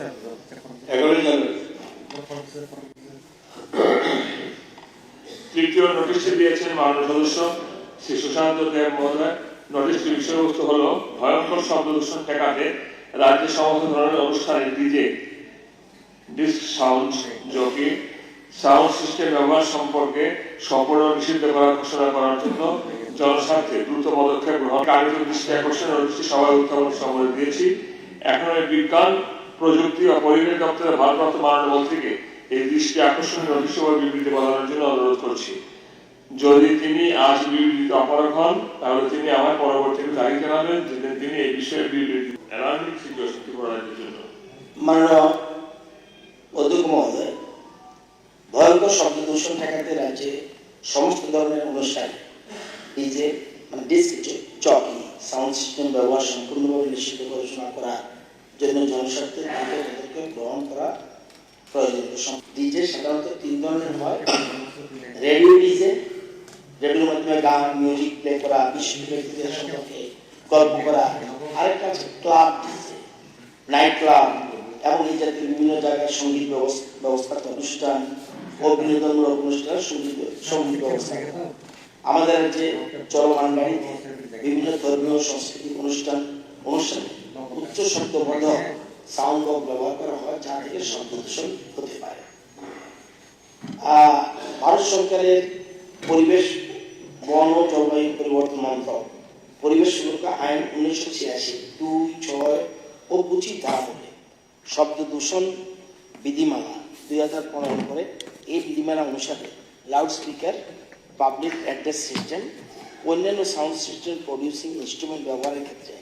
11 জানুয়ারি তৃতীয় নোটিশটি দিয়েছেন মাননীয় সদস্য শ্রী সুশান্ত দেব মহোদয়। নোটিশটির বিষয়বস্তু হল ভয়ঙ্কর শব্দ দূষণ ঠেকাতে রাজ্যের সমস্ত ধরনের অনুষ্ঠানে DJ, disc sound jockey, sound system ব্যবহার সম্পর্কে সম্পূর্ণ নিষিদ্ধ করার ঘোষণা করার জন্য জনস্বার্থে দ্রুত পদক্ষেপ গ্রহণ কার্য দৃষ্টি আকর্ষণের নোটিশটি সবাই উত্থাপন সম্বলে দিয়েছি। এখন বিজ্ঞান প্রযুক্তি ও পরিবেশ দপ্তরের ভারপ্রাপ্ত মাননীয় মন্ত্রীকে এই দৃষ্টি আকর্ষণের নোটিশ ও বিবৃতি প্রদানের জন্য অনুরোধ করছি। যদি তিনি আজ বিবৃতি অপারগ হন তাহলে তিনি আমার পরবর্তী তারিখ জানাবেন যেদিন তিনি এই বিষয়ে বিবৃতি অ্যালার্মিং সিচুয়েশন প্রদানের জন্য। মাননীয় অধ্যক্ষ মহোদয়, ভয়ঙ্কর শব্দ দূষণ ঠেকাতে রাজ্যে সমস্ত ধরনের অনুষ্ঠান ডিজে মানে ডিস্ক জকি সাউন্ড সিস্টেম ব্যবহার সম্পূর্ণভাবে নিষিদ্ধ ঘোষণা করার জন্য জনস্বার্থে পদক্ষেপ গ্রহণ করা প্রয়োজন। ডিজে সাধারণত 3 ধরনের হয়। রেডিও ডিজে, রেডিওর মাধ্যমে গান মিউজিক প্লে করা, বিশেষ ব্যক্তিদের সম্পর্কে গল্প করা। আরেকটা আছে ক্লাব ডিজে, নাইট ক্লাব এবং এই জাতীয় বিভিন্ন জায়গায় সঙ্গীত ব্যবস্থাপক অনুষ্ঠান ও বিনোদনমূলক অনুষ্ঠান সঙ্গীত ব্যবস্থা। আমাদের যে চলমান গাড়িতে বিভিন্ন ধর্মীয় সাংস্কৃতিক অনুষ্ঠানে উচ্চ শব্দবর্ধক সাউন্ড বক্স ব্যবহার করা হয় যা থেকে শব্দ দূষণ হতে পারে। ভারত সরকারের পরিবেশ, বন ও জলবায়ু পরিবর্তন মন্ত্রক পরিবেশ সুরক্ষা আইন 1986 2, 6 ও 25 ধারা শব্দ দূষণ বিধিমালা 2015 করে এই বিধিমালা অনুসারে loud speaker, public address system, অন্যান্য সাউন্ড সিস্টেম প্রডিউসিং ইনস্ট্রুমেন্ট ব্যবহারের ক্ষেত্রে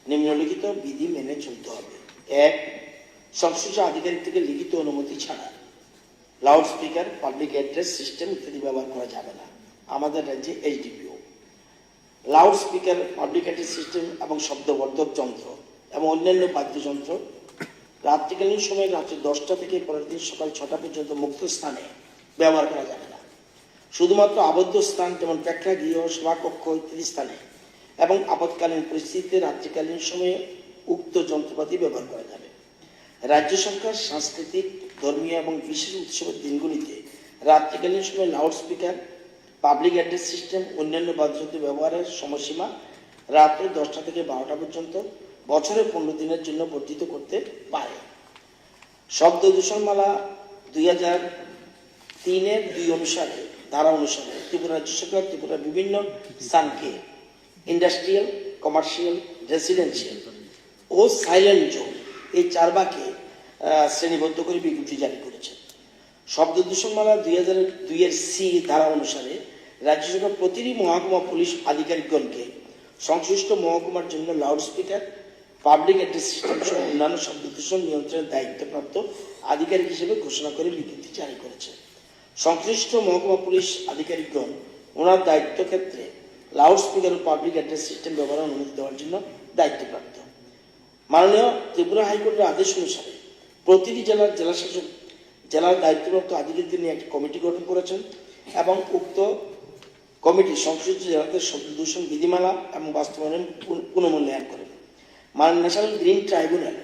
নিম্নলিখিত বিধি মেনে চলতে হবে। 1. সংশ্লিষ্ট আধিকারিক থেকে লিখিত অনুমতি ছাড়া loud speaker, public address system ইত্যাদি ব্যবহার করা যাবে না। আমাদের রাজ্যে HDPO loud speaker, public address system এবং শব্দবর্ধক যন্ত্র এবং অন্যান্য বাদ্যযন্ত্র রাত্রিকালীন সময়ে রাত্রি 10টা থেকে পরের দিন সকাল 6টা পর্যন্ত মুক্ত স্থানে ব্যবহার করা যাবে না। শুধুমাত্র আবদ্ধ স্থান যেমন প্রেক্ষাগৃহ, সভাকক্ষ ইত্যাদি স্থানে এবং আপৎকালীন পরিস্থিতিতে রাত্রিকালীন সময়ে উক্ত যন্ত্রপাতি ব্যবহার করা যাবে। রাজ্য সরকার সাংস্কৃতিক, ধর্মীয় এবং বিশেষ উৎসবের দিনগুলিতে রাত্রিকালীন সময়ে loud speaker, public address system, অন্যান্য বাদ্যযন্ত্র ব্যবহারের সময়সীমা রাত্রে 10টা থেকে 12টা পর্যন্ত বছরে 15 দিনের জন্য বর্ধিত করতে পারে। শব্দ দূষণমালা 2003-এর 2 অনুসারে ধারা অনুসারে ত্রিপুরা রাজ্য সরকার ত্রিপুরার বিভিন্ন স্থানকে ইন্ডাস্ট্রিয়াল, কমার্শিয়াল, রেসিডেন্সিয়াল ও সাইলেন্ট জোন এই 4 ভাগে শ্রেণীবদ্ধ করে বিজ্ঞপ্তি জারি করেছে। শব্দ দূষণমালা 2002-এর সি ধারা অনুসারে রাজ্য সরকার প্রতিটি মহকুমা পুলিশ আধিকারিকগণকে সংশ্লিষ্ট মহকুমার জন্য loud speaker, public address system সহ অন্যান্য শব্দ দূষণ নিয়ন্ত্রণের দায়িত্বপ্রাপ্ত আধিকারিক হিসেবে ঘোষণা করে বিজ্ঞপ্তি জারি করেছে। সংশ্লিষ্ট মহকুমা পুলিশ আধিকারিকগণ ওনার দায়িত্ব ক্ষেত্রে লাউড স্পিকার ও পাবলিক অ্যাড্রেস সিস্টেম ব্যবহারের অনুমতি দেওয়ার জন্য দায়িত্বপ্রাপ্ত। মাননীয় ত্রিপুরা হাইকোর্টের আদেশ অনুসারে প্রতিটি জেলাশাসক জেলার দায়িত্বপ্রাপ্ত আধিকারিকদের নিয়ে একটি কমিটি গঠন করেছেন এবং উক্ত কমিটি সংশ্লিষ্ট জেলাতে শব্দ দূষণ বিধিমালা এবং বাস্তবায়ন পুনর্মূল্যায়ন করেন। মাননীয় national green tribunal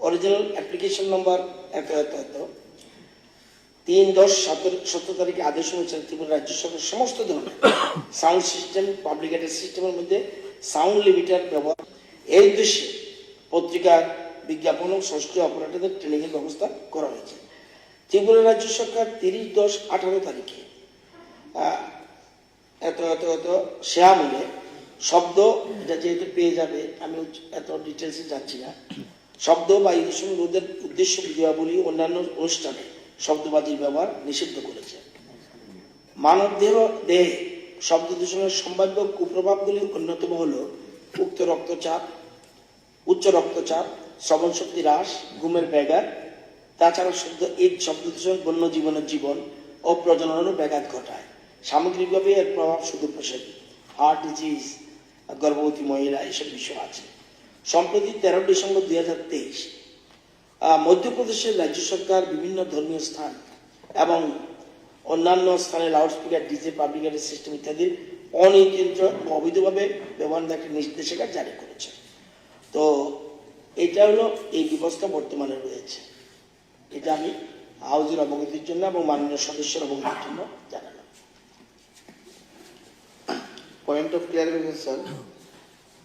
original application নম্বর 3/10/17 তারিখে আদেশ অনুসারে ত্রিপুরা রাজ্য সরকার সমস্ত ধরনের সাউন্ড সিস্টেম, পাবলিক অ্যাড্রেস সিস্টেমের মধ্যে সাউন্ড লিমিটার ব্যবহার এই উদ্দেশ্যে পত্রিকার বিজ্ঞাপন ও সংশ্লিষ্ট অপারেটরদের ট্রেনিংয়ের ব্যবস্থা করা হয়েছে। ত্রিপুরা রাজ্য সরকার 30/10/18 তারিখে শেয়ামূলে শব্দ, এটা যেহেতু পেয়ে যাবে আমি এত ডিটেলসে যাচ্ছি না, শব্দ বা এই দূষণ রোধের উদ্দেশ্য বিধিবলী অন্যান্য অনুষ্ঠানে শব্দবাজির ব্যবহার নিষিদ্ধ করেছে। মানব দেহে শব্দ দূষণের সম্ভাব্য কুপ্রভাবগুলির অন্যতম হল উচ্চ রক্তচাপ, শ্রবণ শক্তি হ্রাস, ঘুমের ব্যাঘাত। তাছাড়া শব্দ দূষণ বন্য জীবনের জীবন ও প্রজননেরও ব্যাঘাত ঘটায়। সামগ্রিকভাবে এর প্রভাব সুদূরপ্রসারী, হার্ট ডিজিজ, গর্ভবতী মহিলা এসব বিষয় আছে। সম্প্রতি 13 ডিসেম্বর 2023 মধ্যপ্রদেশের রাজ্য সরকার বিভিন্ন ধর্মীয় স্থান এবং অন্যান্য স্থানে loudspeaker, DJ, public address system ইত্যাদির অনিয়ন্ত্রিত অবৈধভাবে ব্যবহার একটা নির্দেশিকা জারি করেছে। তো এটা হলো এই ব্যবস্থা বর্তমানে রয়েছে। এটা আমি হাউজের অবগতির জন্য এবং মাননীয় সদস্যের অবগতির জন্য জানালাম। পয়েন্ট অফ ক্লিয়ারিফিকেশন স্যার,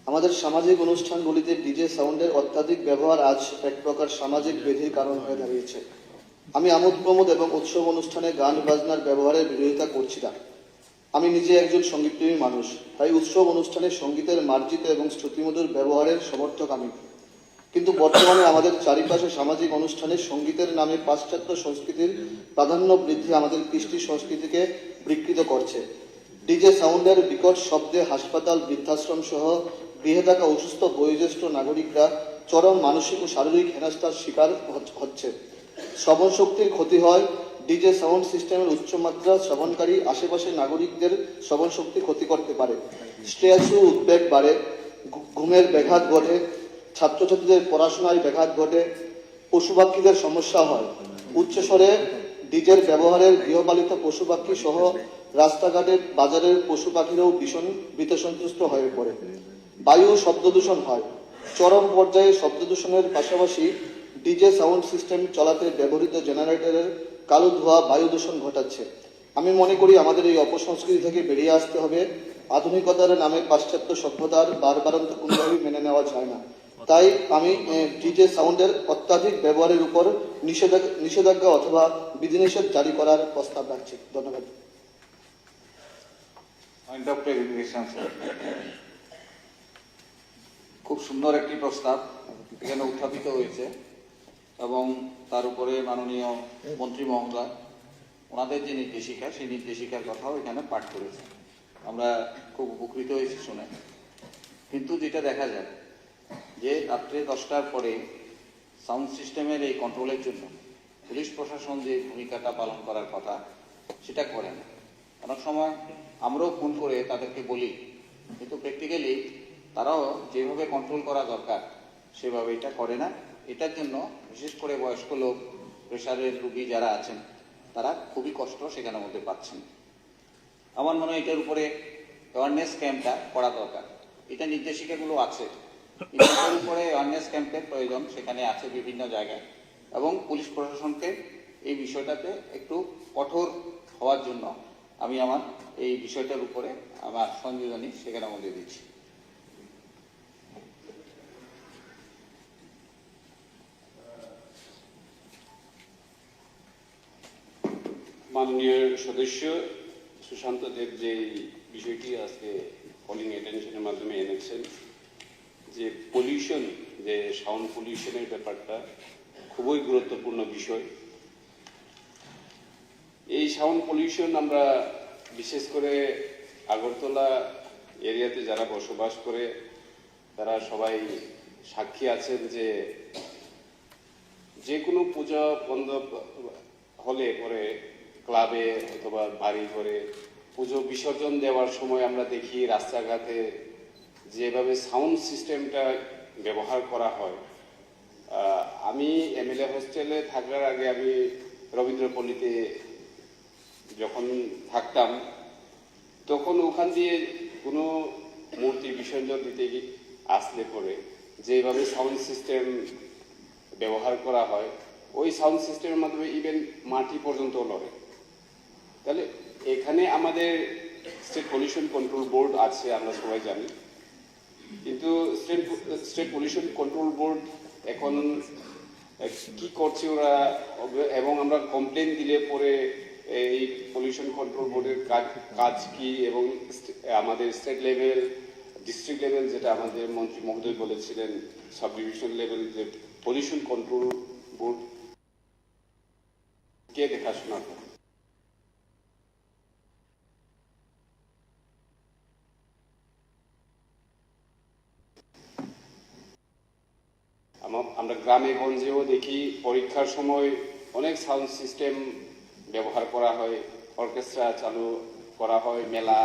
আমাদের সামাজিক অনুষ্ঠানগুলিতে ডিজে সাউন্ডের অত্যাধিক ব্যবহার আজ এক প্রকার সামাজিক ব্যাধির কারণ হয়ে দাঁড়িয়েছে। আমি আমোদ প্রমোদ এবং উৎসব অনুষ্ঠানে গান বাজনার ব্যবহারের বিরোধিতা করছি না। আমি নিজে একজন সঙ্গীতপ্রেমী মানুষ, তাই উৎসব অনুষ্ঠানে সঙ্গীতের মার্জিত এবং শ্রুতিমধুর ব্যবহারের সমর্থক আমি। কিন্তু বর্তমানে আমাদের চারিপাশে সামাজিক অনুষ্ঠানে সঙ্গীতের নামে পাশ্চাত্য সংস্কৃতির প্রাধান্য বৃদ্ধি আমাদের কৃষ্টি সংস্কৃতিকে বিকৃত করছে। ডিজে সাউন্ডের বিকট শব্দে হাসপাতাল, বৃদ্ধাশ্রম সহ গৃহে থাকা অসুস্থ বয়োজ্যেষ্ঠ নাগরিকরা চরম মানসিক ও শারীরিক হেনস্থার শিকার হচ্ছে। শ্রবণ শক্তির ক্ষতি হয়। ডিজে সাউন্ড সিস্টেমের উচ্চমাত্রা শ্রবণকারী আশেপাশের নাগরিকদের শ্রবণ শক্তি ক্ষতি করতে পারে। স্ট্রেস ও উদ্বেগ বাড়ে, ঘুমের ব্যাঘাত ঘটে, ছাত্রছাত্রীদের পড়াশোনায় ব্যাঘাত ঘটে, পশু পাখিদের সমস্যা হয়। উচ্চস্বরে ডিজের ব্যবহারের গৃহপালিত পশু পাখি সহ রাস্তাঘাটের বাজারের পশু পাখিরাও ভীষণ ভীতসন্ত্রস্ত হয়ে পড়ে। বায়ু শব্দ দূষণ হয়। চরম পর্যায়ে শব্দ দূষণের পাশাপাশি ডিজে সাউন্ড সিস্টেম চলাতে ব্যবহৃত জেনারেটরের কালো ধোঁয়া বায়ু দূষণ ঘটাচ্ছে। আমি মনে করি আমাদের এই অপসংস্কৃতি থেকে বেরিয়ে আসতে হবে। আধুনিকতার নামে পাশ্চাত্য সভ্যতার বারবারন্ত কোনোভাবেই মেনে নেওয়া যায় না। তাই আমি ডিজে সাউন্ডের অত্যাধিক ব্যবহারের উপর নিষেধাজ্ঞা অথবা বিধিনিষেধ জারি করার প্রস্তাব রাখছি। ধন্যবাদ। পয়েন্ট অফ ক্লারিফিকেশন স্যার, খুব সুন্দর একটি প্রস্তাব এখানে উত্থাপিত হয়েছে এবং তার উপরে মাননীয় মন্ত্রী মহোদয় ওনাদের যে নির্দেশিকা সেই নির্দেশিকার কথাও এখানে পাঠ করেছে। আমরা খুব উপকৃত হয়েছি শুনে। কিন্তু যেটা দেখা যায় যে রাত্রে 10টার পরে সাউন্ড সিস্টেমের এই কন্ট্রোলের জন্য পুলিশ প্রশাসন যে ভূমিকাটা পালন করার কথা সেটা করে না। অনেক সময় আমরাও ফোন করে তাদেরকে বলি, কিন্তু প্র্যাকটিক্যালি তারাও যেভাবে কন্ট্রোল করা দরকার সেভাবে এটা করে না। এটার জন্য বিশেষ করে বয়স্ক লোক, প্রেশারের রোগী যারা আছেন তারা খুবই কষ্ট সেখানের মধ্যে পাচ্ছেন। আমার মনে হয় এটার উপরে অ্যাওয়ারনেস ক্যাম্পটা করা দরকার। এটা নির্দেশিকাগুলো আছে, এটার উপরে অ্যাওয়ারনেস ক্যাম্পের প্রয়োজন সেখানে আছে বিভিন্ন জায়গায়, এবং পুলিশ প্রশাসনকে এই বিষয়টাতে একটু কঠোর হওয়ার জন্য আমি আমার এই বিষয়টার উপরে আমার সংযোজনী সেখানের মধ্যে দিচ্ছি। মাননীয় সদস্য সুশান্ত দেব যে বিষয়টি আজকে কলিং অ্যাটেনশনের মাধ্যমে এনেছেন, যে পলিউশন, যে সাউন্ড পলিউশনের ব্যাপারটা খুবই গুরুত্বপূর্ণ বিষয়। এই সাউন্ড পলিউশন আমরা বিশেষ করে আগরতলা এরিয়াতে যারা বসবাস করে তারা সবাই সাক্ষী আছেন যে কোনো পূজা বন্ধ হলে পরে ক্লাবে অথবা বাড়ি ঘরে পুজো বিসর্জন দেওয়ার সময় আমরা দেখি রাস্তাঘাটে যেভাবে সাউন্ড সিস্টেমটা ব্যবহার করা হয়। আমি এমএলএ হোস্টেলে থাকার আগে আমি রবীন্দ্রপল্লীতে যখন থাকতাম তখন ওখান দিয়ে কোনো মূর্তি বিসর্জন দিতে আসলে পরে যেভাবে সাউন্ড সিস্টেম ব্যবহার করা হয়, ওই সাউন্ড সিস্টেমের মাধ্যমে ইভেন মাটি পর্যন্ত লড়ে। তাহলে এখানে আমাদের স্টেট পলিউশন কন্ট্রোল বোর্ড আছে, আমরা সবাই জানি, কিন্তু স্টেট পলিউশন কন্ট্রোল বোর্ড এখন কি করছে ওরা, এবং আমরা কমপ্লেন দিলে পরে এই পলিউশন কন্ট্রোল বোর্ডের কাজ কি, এবং আমাদের স্টেট লেভেল, ডিস্ট্রিক্ট লেভেল, যেটা আমাদের মন্ত্রী মহোদয় বলেছিলেন সাব ডিভিশন লেভেল, যে পলিউশন কন্ট্রোল বোর্ড কে দেখাশোনা করে। আমরা গ্রামে গঞ্জেও দেখি পরীক্ষার সময় অনেক সাউন্ড সিস্টেম ব্যবহার করা হয়, অর্কেস্ট্রা চালু করা হয়, মেলা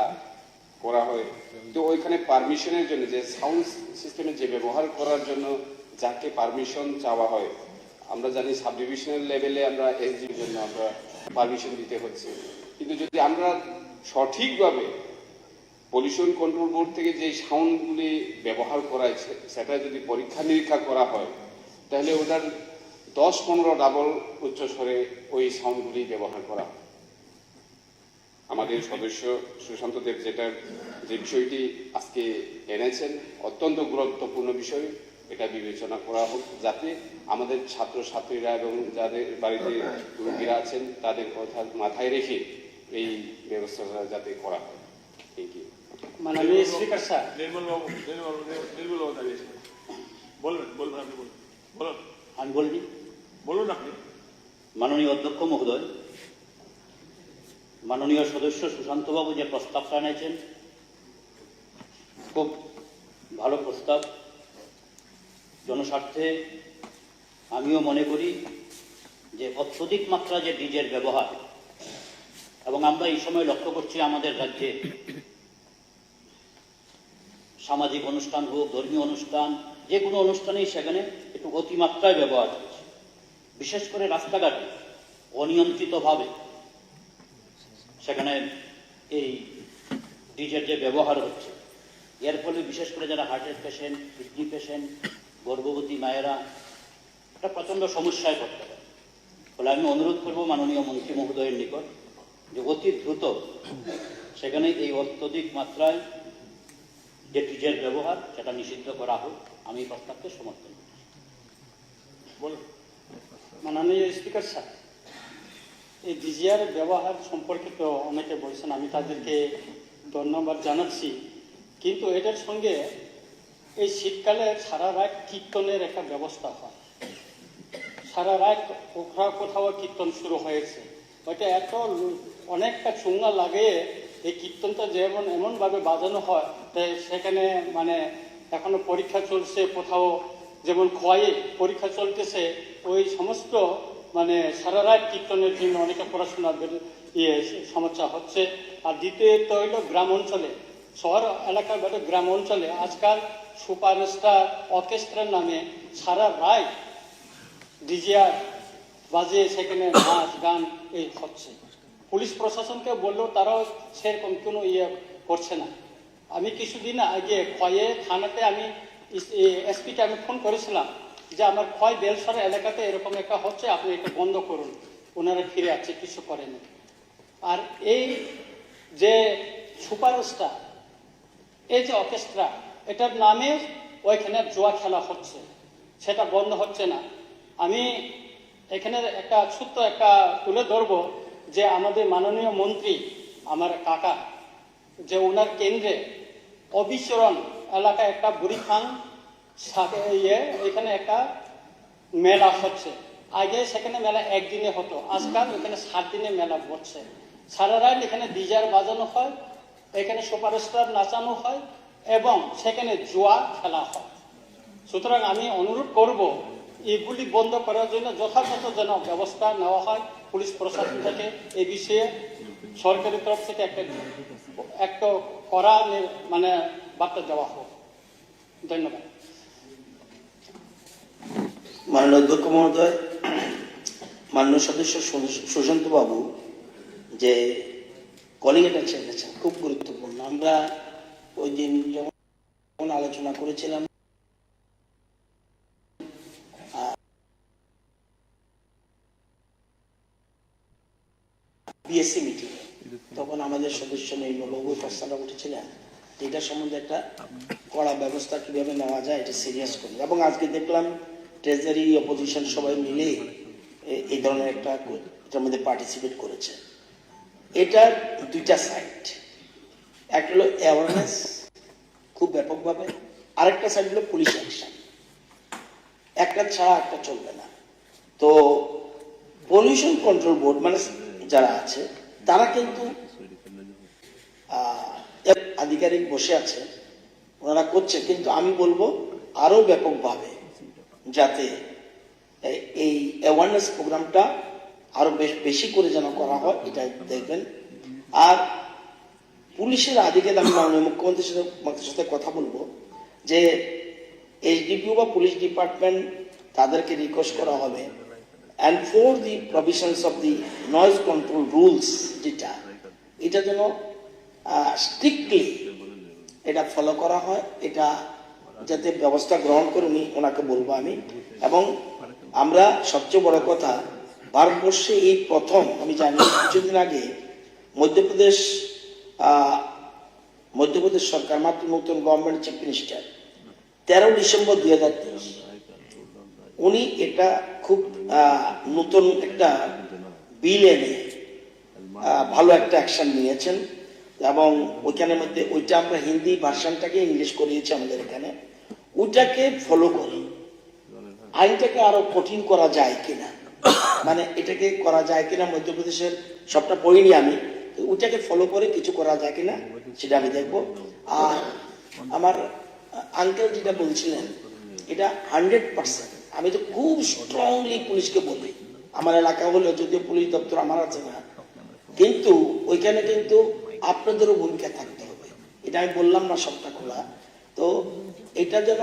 করা হয়। তো ওইখানে পারমিশনের জন্য, যে সাউন্ড সিস্টেমের যে ব্যবহার করার জন্য যাকে পারমিশন চাওয়া হয়, আমরা জানি সাব ডিভিশনাল লেভেলে আমরা এসডির জন্য আমরা পারমিশন দিতে হচ্ছে। কিন্তু যদি আমরা সঠিকভাবে পলিউশন কন্ট্রোল বোর্ড থেকে যে সাউন্ডগুলি ব্যবহার করা হয়েছে সেটা যদি পরীক্ষা নিরীক্ষা করা হয় তাহলে ওটার 10-15 ডাবল উচ্চস্বরে ওই সাউন্ডগুলি ব্যবহার করা হয়। আমাদের সদস্য সুশান্ত দেব যে বিষয়টি আজকে এনেছেন অত্যন্ত গুরুত্বপূর্ণ বিষয়, এটা বিবেচনা করা হোক যাতে আমাদের ছাত্রছাত্রীরা এবং যাদের বাড়িতে রোগীরা আছেন তাদের কথা মাথায় রেখে এই ব্যবস্থাটা যাতে করা হয়। Thank you. মাননীয় স্পিকার স্যার, নির্মল বাবু দাঁড়িয়েছেন, বলবেন আপনি বলুন আমি বলবি। বলুন আপনি। মাননীয় অধ্যক্ষ মহোদয়, মাননীয় সদস্য সুশান্তবাবু যে প্রস্তাবটা এনেছেন খুব ভালো প্রস্তাব। জনস্বার্থে আমিও মনে করি যে অত্যধিক মাত্রা যে ডিজের ব্যবহার, এবং আমরা এই সময় লক্ষ্য করছি আমাদের রাজ্যে সামাজিক অনুষ্ঠান হোক, ধর্মীয় অনুষ্ঠান, যে কোনো অনুষ্ঠানেই সেখানে একটু অতিমাত্রায় ব্যবহার হচ্ছে। বিশেষ করে রাস্তাঘাটে অনিয়ন্ত্রিতভাবে সেখানে এই ডিজের যে ব্যবহার হচ্ছে, এর ফলে বিশেষ করে যারা হার্টের পেশেন্ট, কিডনি পেশেন্ট, গর্ভবতী মায়েরা একটা প্রচণ্ড সমস্যায় পড়তে পারে। ফলে আমি অনুরোধ করব মাননীয় মন্ত্রী মহোদয়ের নিকট যে অতি দ্রুত সেখানে এই অত্যধিক মাত্রায় যে ডিজের ব্যবহার সেটা নিষিদ্ধ করা হোক। আমি এই প্রস্তাবকে সমর্থন করি। বলুন। মাননীয় স্পিকার স্যার, এই ডিজিআর ব্যবহার সম্পর্কে তো অনেকে বলছেন, আমি তাদেরকে ধন্যবাদ জানাচ্ছি। কিন্তু এটার সঙ্গে এই শীতকালে সারা রাত কীর্তনের একটা ব্যবস্থা হয়। সারা রাত কোথাও কোথাও কীর্তন শুরু হয়েছে। ওইটা অনেকটা চুঙ্গা লাগে। এই কীর্তনটা যেমন এমনভাবে বাজানো হয়, তাই সেখানে মানে এখনো পরীক্ষা চলছে, কোথাও যেমন খোয়াই পরীক্ষা চলতেছে, ওই সমস্ত মানে সারা রাত কীর্তনের জন্য অনেকে পড়াশোনার সমস্যা হচ্ছে। আর দ্বিতীয়ত হইল গ্রাম অঞ্চলে, শহর এলাকার বাইরে গ্রাম অঞ্চলে আজকাল সুপারস্টার অর্কেস্ট্রার নামে সারা রাত ডিজিআর বাজে সেখানে নাচ গান এই হচ্ছে। পুলিশ প্রশাসনকে বললেও তারাও সেরকম কোনো করছে না। আমি কিছুদিন আগে খয়ে থানাতে আমি এসপিকে আমি ফোন করেছিলাম যে আমার খয় বেলসর এলাকাতে এরকম একটা হচ্ছে, আপনি এটা বন্ধ করুন। ওনারা ফিরে আসছে, কিছু করেনি। আর এই যে সুপারস্টার, এই যে অর্কেস্ট্রা, এটার নামে ওইখানে জুয়া খেলা হচ্ছে, সেটা বন্ধ হচ্ছে না। আমি এখানে একটা ছোট্ট একটা তুলে ধরবো যে আমাদের মাননীয় মন্ত্রী আমার কাকা, যে ওনার কেন্দ্রে অবিচরণ এলাকায় একটা বুড়িখান এখানে একটা মেলা হচ্ছে। আগে সেখানে মেলা একদিনে হতো, আজকাল এখানে 7 দিনে মেলা বসছে। সারা রাত এখানে ডিজার বাজানো হয়, এখানে সুপারস্টার নাচানো হয় এবং সেখানে জুয়া খেলা হয়। সুতরাং আমি অনুরোধ করব এগুলি বন্ধ করার জন্য যথাযথ যেন ব্যবস্থা নেওয়া হয় পুলিশ প্রশাসন থেকে। এই বিষয়ে সরকারের তরফ থেকে একটা কড়া মানে বার্তা দেওয়া হোক। ধন্যবাদ। মাননীয় অধ্যক্ষ মহোদয়, মাননীয় সদস্য সুশান্ত বাবু যে কলিং অ্যাটেনশন দিয়েছেন খুব গুরুত্বপূর্ণ। আমরা ওই দিন যেমন আলোচনা করেছিলাম বিএসসি মিটিং, তখন আমাদের সদস্য নির্মলবাবু প্রস্তাবটা উঠেছিলেন এটার সম্বন্ধে একটা কড়া ব্যবস্থা কিভাবে নেওয়া যায়, এটা সিরিয়াস করি। এবং আজকে দেখলাম ট্রেজারি অপোজিশন সবাই মিলে এই ধরনের একটা এটার মধ্যে পার্টিসিপেট করেছে। এটার দুইটা সাইড, একটা হলো অ্যাওয়ারনেস খুব ব্যাপকভাবে, আরেকটা সাইড হলো পুলিশ অ্যাকশন। একটা ছাড়া একটা চলবে না। তো পলিউশন কন্ট্রোল বোর্ড মানে যারা আছে তারা কিন্তু আধিকারিক বসে আছে, ওনারা করছে, কিন্তু আমি বলবো আরো ব্যাপকভাবে যাতে এই অ্যাওয়ারনেস প্রোগ্রামটা আরো বেশি করে যেন করা হয়, এটা দেখবেন। আর পুলিশের আধিকারিক আমি মাননীয় মুখ্যমন্ত্রীর সাথে কথা বলবো যে এসডিপিও বা পুলিশ ডিপার্টমেন্ট তাদেরকে রিকোয়েস্ট করা হবে and for the provisions of the noise control rules যেটা, এটা যেন স্ট্রিক্টলি এটা ফলো করা হয়, এটা যাতে ব্যবস্থা গ্রহণ করে ওনাকে বলবো আমি। এবং আমরা সবচেয়ে বড় কথা, ভারতবর্ষে এই প্রথম, আমি জানি কিছুদিন আগে মধ্যপ্রদেশ সরকার, মাত্র নতুন গভর্নমেন্ট চিফ মিনিস্টার, 13 ডিসেম্বর 2023 উনি এটা খুব নতুন একটা বিল এনে ভালো একটা অ্যাকশন নিয়েছেন। এবং ওইখানের মধ্যে ওইটা আমরা হিন্দি ভার্সনটাকে ইংলিশ করিয়েছি আমাদের এখানে, ওইটাকে ফলো করে আইনটাকে আরো কঠিন করা যায় কিনা, মানে এটাকে করা যায় কিনা, মধ্যপ্রদেশের সবটা পড়িনি আমি, ওইটাকে ফলো করে কিছু করা যায় কিনা সেটা আমি দেখবো। আর আমার আঙ্কেল যেটা বলছিলেন, এটা 100%, আমি তো খুব স্ট্রংলি পুলিশকে বলি, আমার এলাকা হলো যদিও পুলিশ দপ্তর আমার আছে না, কিন্তু ওইখানে কিন্তু আপনাদেরও ভূমিকা থাকতে হবে। এটা আমি বললাম না সবটা খোলা, তো এটা যেন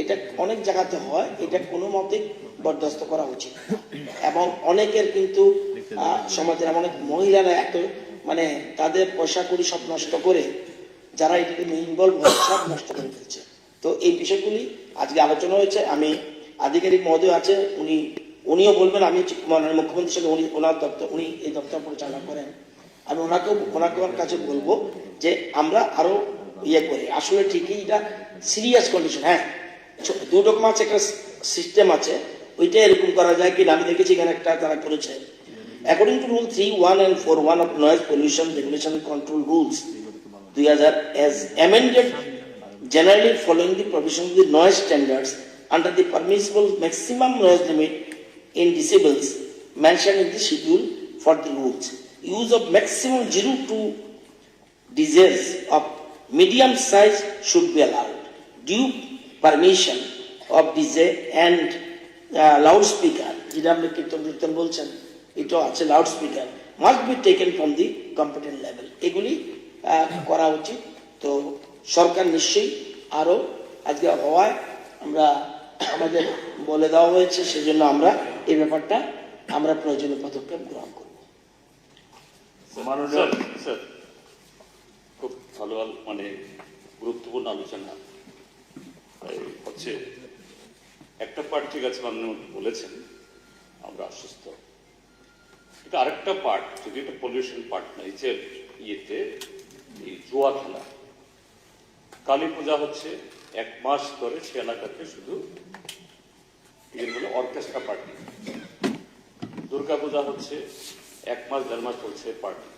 এটা অনেক জায়গাতে হয়, এটা কোনো মতে বরদাস্ত করা উচিত না। এবং অনেকের কিন্তু সমাজের অনেক মহিলারা এত মানে তাদের পয়সা কড়ি সব নষ্ট করে, যারা এটাকে ইনভলভ হয় সব নষ্ট করে ফেলছে। তো এই বিষয়গুলি আজকে আলোচনা হয়েছে। আমি আধিকারিক মহোদয় আছে, উনিও বলবেন, আমি মাননীয় মুখ্যমন্ত্রীর সঙ্গে ওনার দপ্তর, উনি এই দপ্তর পরিচালনা করেন, আমি ওনাকে কাছে বলবো যে আমরা আরো করি। আসলে ঠিকই এটা সিরিয়াস কন্ডিশন, হ্যাঁ দুই রকম আছে, একটা সিস্টেম আছে, ওইটা এরকম করা যায় কিনা আমি দেখেছি এখানে একটা তারা করেছে। According to Rule 3(1) and 4(1) of Noise Pollution Regulation and Control Rules 2000 as amended, generally following the provisions of the noise standards under the permissible maximum noise limit in decibels mentioned in the schedule for the rules, use of maximum 0 to decibels of medium size should be allowed. Due permission of DJ and loudspeaker, যেটা আপনি কীর্তন বলছেন, এটা আছে loudspeaker, must be taken from the competent level. এগুলি করা উচিত। তো সরকার নিশ্চয়ই আরো আজকে হওয়ায় আমরা আমাদের বলে দেওয়া হয়েছে, সেজন্য আমরা এই ব্যাপারটা আমরা প্রয়োজনীয় পদক্ষেপ গ্রহণ করব। মাননীয় স্যার, খুব ভালো মানে গুরুত্বপূর্ণ আলোচনা হচ্ছে। একটা পার্ট ঠিক আছে, মাননীয় বলেছেন, আমরা আশ্বস্ত। কিন্তু আরেকটা পার্ট, যদি এটা পলিউশন পার্ট না, এই যে এই জুয়া খেলা, কালী পূজা হচ্ছে 1 মাস ধরে সে এলাকাতে শুধু বলে অর্কেস্ট্রা পার্টি, দুর্গা পূজা হচ্ছে 1 মাস 1.5 মাস চলছে পার্টি,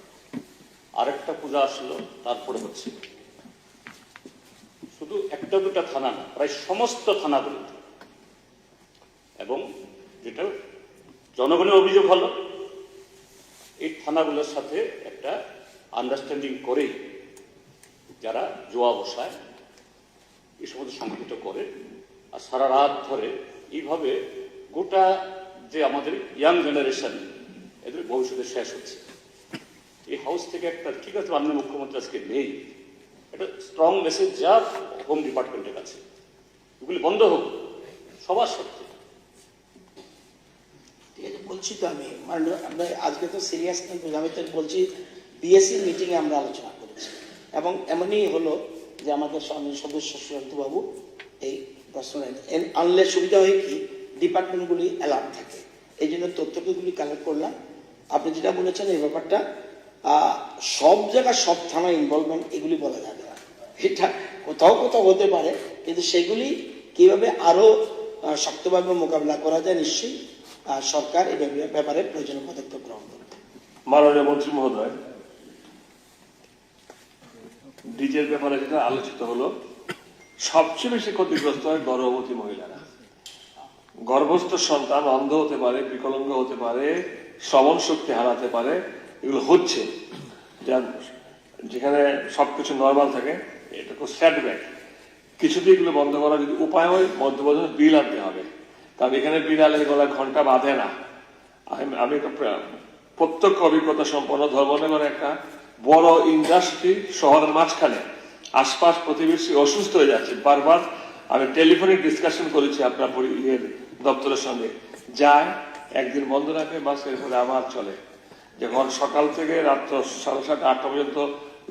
আরেকটা পূজা আসলো তারপরে হচ্ছে, শুধু একটা দুটা থানা না, প্রায় সমস্ত থানাগুলোতে। এবং যেটা জনগণের অভিযোগ হলো, এই থানাগুলোর সাথে একটা আন্ডারস্ট্যান্ডিং করেই যারা জুয়া বসায় এই সমস্ত সংগঠিত করে, আর সারা রাত ধরে এইভাবে গোটা যে আমাদের ইয়াং জেনারেশন, এদের ভবিষ্যতে শেষ হচ্ছে। এই হাউস থেকে একটা, ঠিক আছে মাননীয় মুখ্যমন্ত্রী আজকে নেই, একটা স্ট্রং মেসেজ যা হোম ডিপার্টমেন্টের কাছে, এগুলি বন্ধ হোক সবার সাথে। বলছি তো আমি, আমরা আজকে তো সিরিয়াস, কিন্তু আমি তো বলছি বিএসসি মিটিং এ আমরা আলোচনা করেছি, এবং এমনই হলো যে আমাদের সদস্য সুশান্ত বাবু এই প্রশ্ন আনলে সুবিধা হয় কি, ডিপার্টমেন্টগুলি অ্যালার্ট থাকে, এই জন্য তথ্যগুলি কালেক্ট করলাম। আপনি যেটা বলেছেন এই ব্যাপারটা, সব জায়গায় সব থানা ইনভলভমেন্ট এগুলি বলা যাবে না, এটা কোথাও কোথাও হতে পারে, কিন্তু সেগুলি কিভাবে আরো শক্তভাবে মোকাবিলা করা যায়, নিশ্চয়ই সরকার এই ব্যাপারে প্রয়োজনীয় পদক্ষেপ গ্রহণ করবে। মাননীয় মন্ত্রী মহোদয়, ডিজের ব্যাপারে যেটা আলোচিত হলো, সবচেয়ে বেশি ক্ষতিগ্রস্ত হয় গর্ভবতী মহিলারা। গর্ভস্থ সন্তান অন্ধ হতে পারে, বিকলাঙ্গ হতে পারে, শ্রবণ শক্তি হারাতে পারে, এগুলো হচ্ছে। যেখানে সবকিছু নর্মাল থাকে, এটা খুব স্যাডব্যাক। কিছুতেই এগুলো বন্ধ করা যদি উপায় হয়, মধ্যপ্রদেশে বিল আনতে হবে, কারণ এখানে বিড়ালের গলা ঘন্টা বাঁধে না। আমি প্রত্যক্ষ অভিজ্ঞতা সম্পন্ন ধর্মনগরে একটা বড় ইন্ডাস্ট্রি শহরের মাঝখানে, আশপাশ প্রতিবেশী অসুস্থ হয়ে যাচ্ছে, বারবার আমি টেলিফোনিক ডিসকাশন করেছি আপনার দপ্তরের সঙ্গে, যায় একদিন বন্ধ রাখে, বাস এরপরে আবার চলে। যখন সকাল থেকে রাত্র 7:30 8টা পর্যন্ত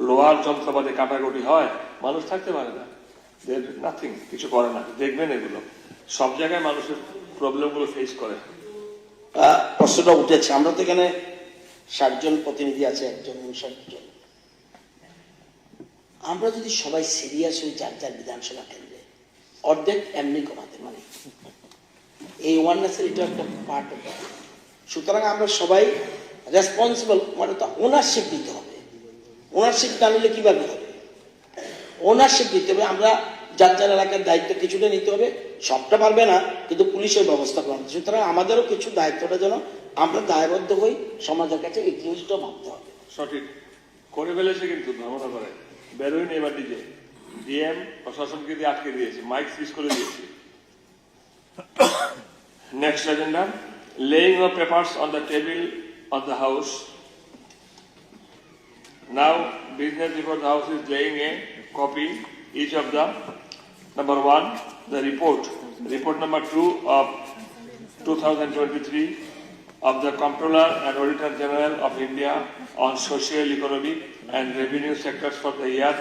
লোহার যন্ত্রপাতি কাটাকুটি হয়, মানুষ থাকতে পারে না, নাথিং, কিছু করে না। দেখবেন এগুলো সব জায়গায় মানুষের প্রবলেমগুলো ফেস করে। প্রশ্নটা উঠেছে, আমরা তো এখানে 60 জন প্রতিনিধি আছে, 1 জন 59 জন। আমরা যদি সবাই সিরিয়াস হই যার যার বিধানসভা কেন্দ্রে, অর্ধেক এমনি কমাতে পারি। এই ওয়ারনেসের এটা একটা পার্ট অফ। সুতরাং আমরা সবাই রেসপন্সিবল, মানে তো ওনারশিপ দিতে হবে। ওনারশিপ না নিলে কিভাবে হবে? ওনারশিপ দিতে হবে। আমরা যার যার এলাকার দায়িত্ব কিছুটা নিতে হবে, সবটা পারবে না, কিন্তু পুলিশের ব্যবস্থা করবে। সুতরাং আমাদেরও কিছু দায়িত্বটা যেন আমরা দায়বদ্ধ হই, সমাজের কাছে এই জিনিসটা ভাবতে হবে। সঠিক করে ফেলেছে, কিন্তু ধারণা করে বেরোয়নি। এবার ডিএম প্রশাসনকে দিয়ে আটকে দিয়েছে, মাইক সিজ করে দিয়েছে। Next agenda, laying of papers on the table of the house. Now business before the house is laying a copy each of the number 1, the report number 2 of 2023 of the Comptroller and Auditor General of India on social, economic and revenue sectors for the year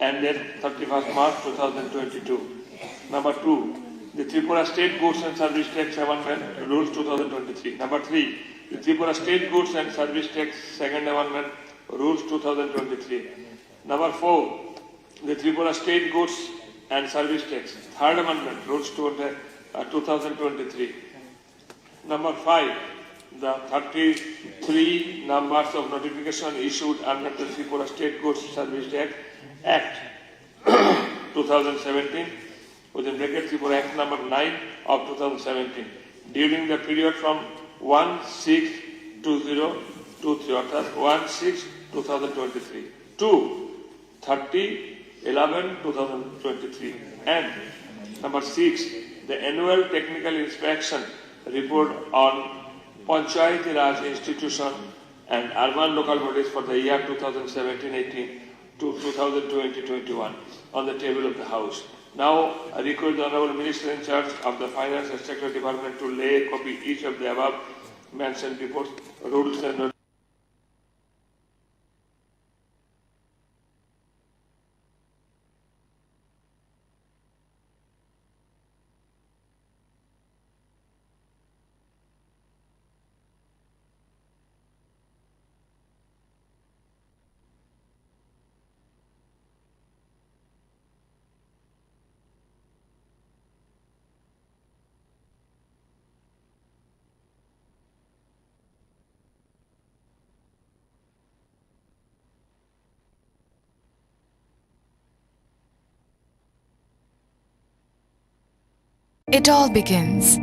ended 31st March 2022. Number 2, the Tripura State Goods and Service Tax Amendment Rules 2023. Number 3, the Tripura State Goods and Service Tax Second Amendment Rules 2023. Number 4, the Tripura State Goods and Service Tax Third Amendment Rules 2023. Number 5, the 33 numbers of notification issued under the Tripura State Goods Service Tax Act 2017, within bracket Tripura Act number 9 of 2017, during the period from 1/6/2023 অর্থাৎ 1/6/2023 to 30/11/2023, and number 6, the annual technical inspection report on Panchayati Raj institution and urban local bodies for the year 2017-18 to 2020-21 on the table of the House. Now, I request the Honorable Minister in charge of the Finance and Secretary Department to lay a copy each of the above mentioned reports, rules and It all begins